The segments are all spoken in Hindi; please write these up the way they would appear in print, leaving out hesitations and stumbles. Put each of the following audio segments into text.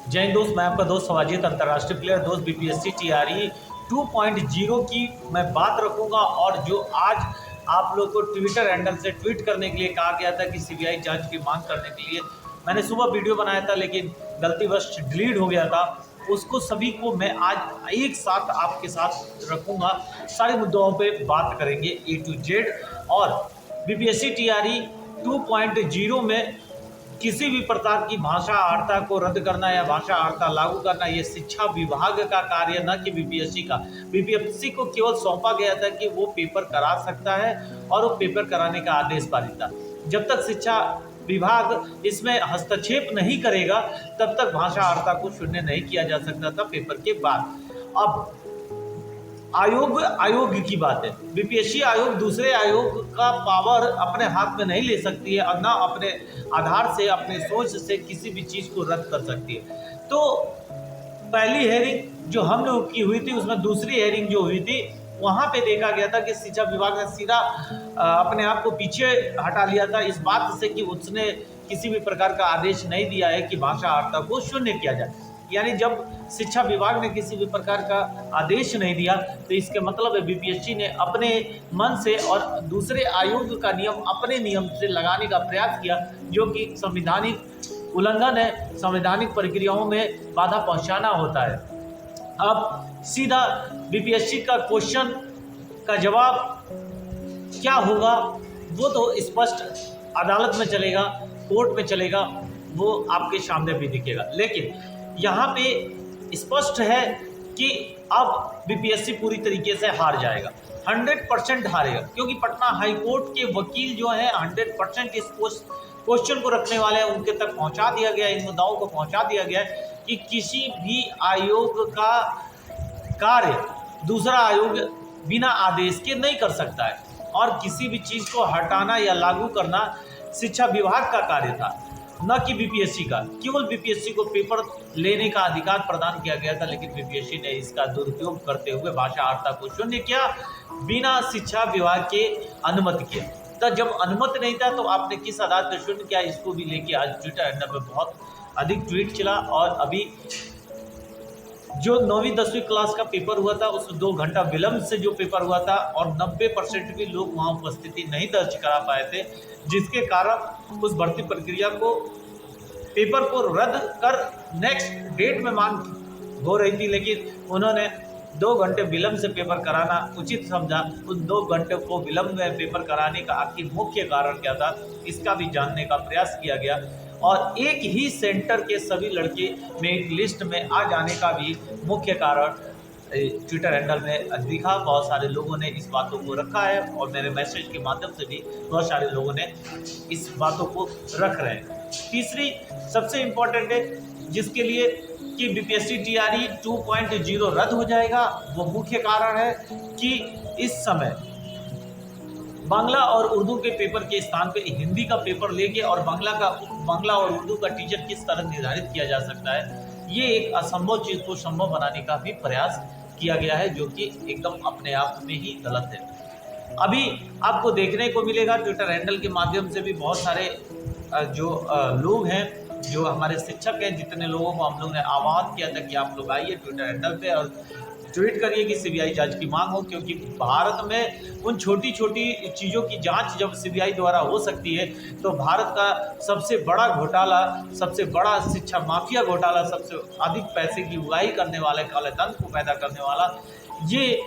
जय हिंद दोस्त, मैं आपका दोस्त सवाजित अंतर्राष्ट्रीय प्लेयर दोस्त बीपीएससी टीआरई 2.0 की मैं बात रखूंगा। और जो आज आप लोग को ट्विटर हैंडल से ट्वीट करने के लिए कहा गया था कि सीबीआई जांच की मांग करने के लिए, मैंने सुबह वीडियो बनाया था लेकिन गलतीवश डिलीट हो गया था। उसको सभी को मैं आज एक साथ आपके साथ रखूंगा। सारे मुद्दों पे बात करेंगे ए टू जेड। और बीपीएससी टीआरई 2.0 में किसी भी प्रकार की भाषा आर्ता को रद्द करना या भाषा आर्ता लागू करना, ये शिक्षा विभाग का कार्य न कि बीपीएससी का। बीपीएससी को केवल सौंपा गया था कि वो पेपर करा सकता है और वो पेपर कराने का आदेश पारित था। जब तक शिक्षा विभाग इसमें हस्तक्षेप नहीं करेगा तब तक भाषा आर्ता को शून्य नहीं किया जा सकता था पेपर के बाद। अब आयोग की बात है। बीपीएससी आयोग दूसरे आयोग का पावर अपने हाथ में नहीं ले सकती है और ना अपने आधार से, अपने सोच से किसी भी चीज़ को रद्द कर सकती है। तो पहली हेयरिंग जो हम लोग की हुई थी, उसमें दूसरी हेयरिंग जो हुई थी वहाँ पे देखा गया था कि शिक्षा विभाग ने सीधा अपने आप को पीछे हटा लिया था इस बात से कि उसने किसी भी प्रकार का आदेश नहीं दिया है कि भाषा आर्ता को शून्य किया जाए। यानी जब शिक्षा विभाग ने किसी भी प्रकार का आदेश नहीं दिया तो इसके मतलब है बीपीएससी ने अपने मन से और दूसरे आयोग का नियम अपने नियम से लगाने का प्रयास किया, जो कि संवैधानिक उल्लंघन है। संवैधानिक प्रक्रियाओं में बाधा पहुंचाना होता है। अब सीधा बीपीएससी का क्वेश्चन का जवाब क्या होगा वो तो स्पष्ट अदालत में चलेगा, कोर्ट में चलेगा, वो आपके सामने भी दिखेगा। लेकिन यहाँ पे स्पष्ट है कि अब बीपीएससी पूरी तरीके से हार जाएगा, 100% हारेगा, क्योंकि पटना हाई कोर्ट के वकील जो हैं 100% इस क्वेश्चन को रखने वाले हैं। उनके तक पहुंचा दिया गया, इन मुद्दाओं को पहुंचा दिया गया है कि किसी भी आयोग का कार्य दूसरा आयोग बिना आदेश के नहीं कर सकता है, और किसी भी चीज़ को हटाना या लागू करना शिक्षा विभाग का कार्य था, न कि बीपीएससी का। केवल बीपीएससी को पेपर लेने का अधिकार प्रदान किया गया था, लेकिन बीपीएससी ने इसका दुरुपयोग करते हुए भाषा आर्ता को शून्य किया, बिना शिक्षा विभाग के अनुमति किया। तो जब अनुमति नहीं था तो आपने किस आधार पर शून्य किया, इसको भी लेके आज ट्विटर हैंडल पे बहुत अधिक ट्वीट चला। और अभी जो 9वीं 10वीं क्लास का पेपर हुआ था उस 2 घंटा विलंब से जो पेपर हुआ था, और 90% भी लोग वहाँ उपस्थिति नहीं दर्ज करा पाए थे, जिसके कारण उस भर्ती प्रक्रिया को, पेपर को रद्द कर नेक्स्ट डेट में मांग हो रही थी। लेकिन उन्होंने 2 घंटे विलंब से पेपर कराना उचित समझा। उन 2 घंटे को विलंब में पेपर कराने का आखिर मुख्य कारण क्या था, इसका भी जानने का प्रयास किया गया। और एक ही सेंटर के सभी लड़के मेरिट लिस्ट में आ जाने का भी मुख्य कारण ट्विटर हैंडल में दिखा। बहुत सारे लोगों ने इस बातों को रखा है और मेरे मैसेज के माध्यम से भी बहुत सारे लोगों ने इस बातों को रख रहे हैं। तीसरी सबसे इम्पोर्टेंट है जिसके लिए कि बीपीएससी टीआरई 2.0 रद्द हो जाएगा, वो मुख्य कारण है कि इस समय बांग्ला और उर्दू के पेपर के स्थान पे हिंदी का पेपर लेके और बांग्ला और उर्दू का टीचर किस तरह निर्धारित किया जा सकता है, ये एक असंभव चीज़ को संभव बनाने का भी प्रयास किया गया है, जो कि एकदम अपने आप में ही गलत है। अभी आपको देखने को मिलेगा ट्विटर हैंडल के माध्यम से भी बहुत सारे जो लोग हैं, जो हमारे शिक्षक हैं, जितने लोगों को हम लोग ने आह्वान किया था कि आप लोग आइए ट्विटर हैंडल पे और ट्वीट करिए कि सीबीआई जांच की मांग हो, क्योंकि भारत में उन छोटी छोटी चीज़ों की जांच जब सीबीआई द्वारा हो सकती है तो भारत का सबसे बड़ा घोटाला, सबसे बड़ा शिक्षा माफिया घोटाला, सबसे अधिक पैसे की उगाही करने वाले, काले धन को पैदा करने वाला, ये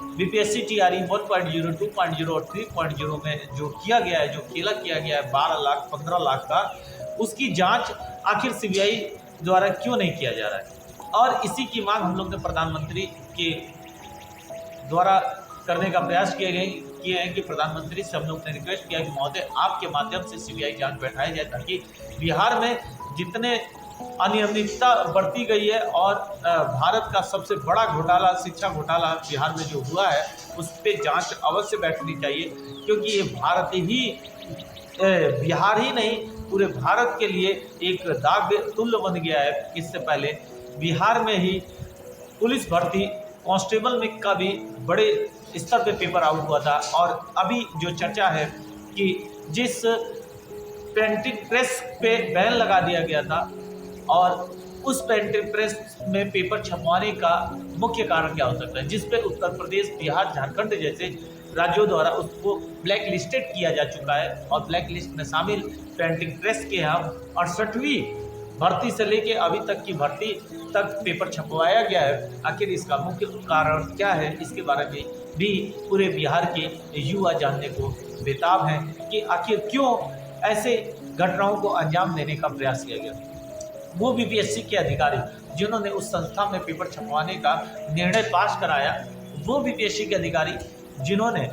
बीपीएससी टीआरई 1.0, 2.0 और 3.0 में जो किया गया है, जो खेला किया गया है 12 लाख 15 लाख का, उसकी जाँच आखिर सीबीआई द्वारा क्यों नहीं किया जा रहा है। और इसी की मांग हम लोग ने प्रधानमंत्री के द्वारा करने का प्रयास किए हैं कि प्रधानमंत्री से हम लोग ने रिक्वेस्ट किया कि महोदय आपके माध्यम से सीबीआई जांच बैठाई जाए, ताकि बिहार में जितने अनियमितता बरती गई है और भारत का सबसे बड़ा घोटाला, शिक्षा घोटाला बिहार में जो हुआ है, उस पर जाँच अवश्य बैठनी चाहिए, क्योंकि ये बिहार ही नहीं पूरे भारत के लिए एक दाग तुल्य बन गया है। इससे पहले बिहार में ही पुलिस भर्ती कांस्टेबल में का भी बड़े स्तर पे पेपर आउट हुआ था, और अभी जो चर्चा है कि जिस प्रिंटिंग प्रेस पे बैन लगा दिया गया था और उस प्रिंटिंग प्रेस में पेपर छपवाने का मुख्य कारण क्या हो सकता है, जिस पे उत्तर प्रदेश, बिहार, झारखंड जैसे राज्यों द्वारा उसको ब्लैक लिस्टेड किया जा चुका है और ब्लैक लिस्ट में शामिल प्रिंटिंग प्रेस के यहाँ 68वीं भर्ती से लेके अभी तक की भर्ती तक पेपर छपवाया गया है। आखिर इसका मुख्य कारण क्या है, इसके बारे में भी पूरे बिहार के युवा जानने को बेताब हैं कि आखिर क्यों ऐसे घटनाओं को अंजाम देने का प्रयास किया गया। वो बीपीएससी के अधिकारी जिन्होंने उस संस्था में पेपर छपवाने का निर्णय पास कराया, वो बीपीएससी के अधिकारी जिन्होंने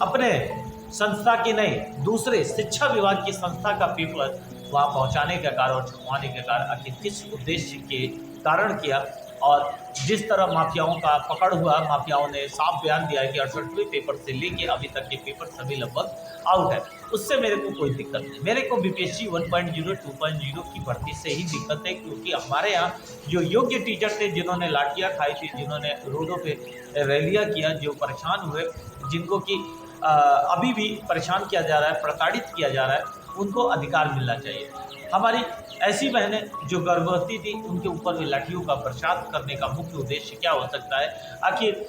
अपने संस्था की नहीं दूसरे शिक्षा विभाग की संस्था का पेपर वहाँ पहुँचाने का कार्य और छपवाने का कार्य आखिर किस उद्देश्य के कारण किया। और जिस तरह माफियाओं का पकड़ हुआ, माफियाओं ने साफ बयान दिया है कि 68वें पेपर से लेके अभी तक के पेपर सभी लगभग आउट है। उससे मेरे को कोई दिक्कत नहीं, मेरे को बीपीएससी 1.0 2.0 की भर्ती से ही दिक्कत है, क्योंकि हमारे यहाँ जो योग्य टीचर थे, जिन्होंने लाठियाँ खाई थी, जिन्होंने रोडों पे रैलियाँ किया, जो परेशान हुए, जिनको कि अभी भी परेशान किया जा रहा है, प्रताड़ित किया जा रहा है, उनको अधिकार मिलना चाहिए। हमारी ऐसी बहनें जो गर्भवती थी, उनके ऊपर भी लाठियों का बरसात करने का मुख्य उद्देश्य क्या हो सकता है। आखिर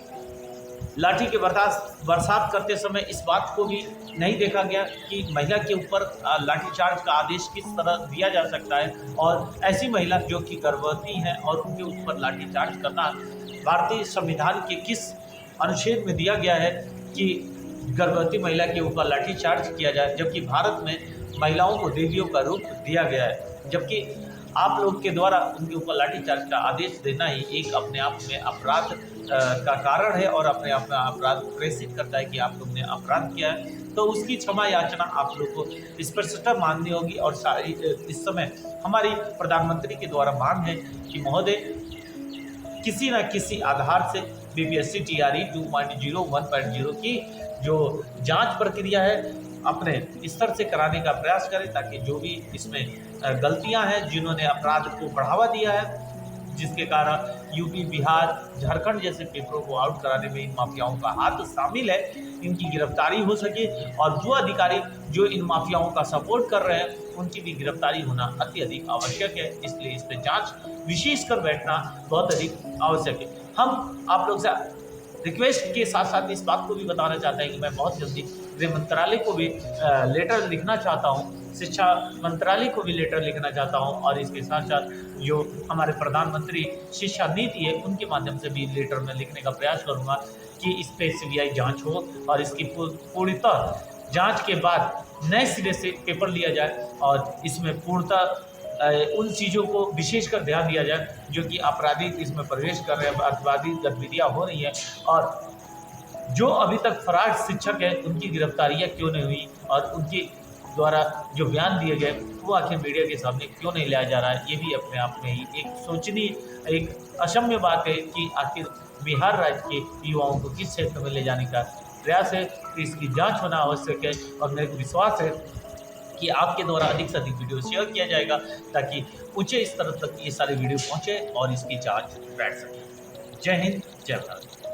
लाठी के बरसात करते समय इस बात को भी नहीं देखा गया कि महिला के ऊपर लाठीचार्ज का आदेश किस तरह दिया जा सकता है, और ऐसी महिला जो कि गर्भवती हैं और उनके ऊपर लाठीचार्ज करना भारतीय संविधान के किस अनुच्छेद में दिया गया है कि गर्भवती महिला के ऊपर लाठीचार्ज किया जाए, जबकि भारत में महिलाओं को देवियों का रूप दिया गया है। जबकि आप लोग के द्वारा उनके ऊपर लाठीचार्ज का आदेश देना ही एक अपने आप में अपराध का कारण है और अपने आप में अपराध प्रेषित करता है कि आप लोग ने अपराध किया है। तो उसकी क्षमा याचना आप लोग को स्पष्टता माननी होगी। और सारी इस समय हमारी प्रधानमंत्री के द्वारा मांग है कि महोदय, किसी न किसी आधार से बीपीएससी टीआरई 2.0 1.0 की जो जांच प्रक्रिया है अपने स्तर से कराने का प्रयास करें, ताकि जो भी इसमें गलतियां हैं, जिन्होंने अपराध को बढ़ावा दिया है, जिसके कारण यूपी, बिहार, झारखंड जैसे पेपरों को आउट कराने में इन माफियाओं का हाथ शामिल है, इनकी गिरफ्तारी हो सके। और जो अधिकारी जो इन माफियाओं का सपोर्ट कर रहे हैं, उनकी भी गिरफ्तारी होना अत्यधिक आवश्यक है। इसलिए इस पर जाँच विशेष कर बैठना बहुत अधिक आवश्यक है। हम आप लोग से रिक्वेस्ट के साथ साथ इस बात को भी बताना चाहते हैं कि मैं बहुत जल्दी गृह मंत्रालय को भी लेटर लिखना चाहता हूं, शिक्षा मंत्रालय को भी लेटर लिखना चाहता हूं, और इसके साथ साथ जो हमारे प्रधानमंत्री शिक्षा नीति है, उनके माध्यम से भी लेटर में लिखने का प्रयास करूंगा कि इस पे सीबीआई जांच हो और इसकी पूर्णतः जांच के बाद नए सिरे से पेपर लिया जाए और इसमें पूर्णतः उन चीज़ों को विशेषकर ध्यान दिया जाए जो कि आपराधिक इसमें प्रवेश कर रहे हैं, अपराधी गतिविधियाँ हो रही हैं, और जो अभी तक फरार शिक्षक हैं उनकी गिरफ्तारियाँ क्यों नहीं हुई और उनके द्वारा जो बयान दिए गए वो आखिर मीडिया के सामने क्यों नहीं लाया जा रहा है। ये भी अपने आप में ही एक सोचनीय, एक अक्षम्य बात है कि आखिर बिहार राज्य के युवाओं को किस क्षेत्र में ले जाने का प्रयास है। तो इसकी जाँच होना आवश्यक है और मेरे को विश्वास है कि आपके द्वारा अधिक से अधिक वीडियो शेयर किया जाएगा ताकि ऊंचे स्तर तक ये सारे वीडियो पहुंचे और इसकी जांच बैठ सके। जय हिंद, जय भारत।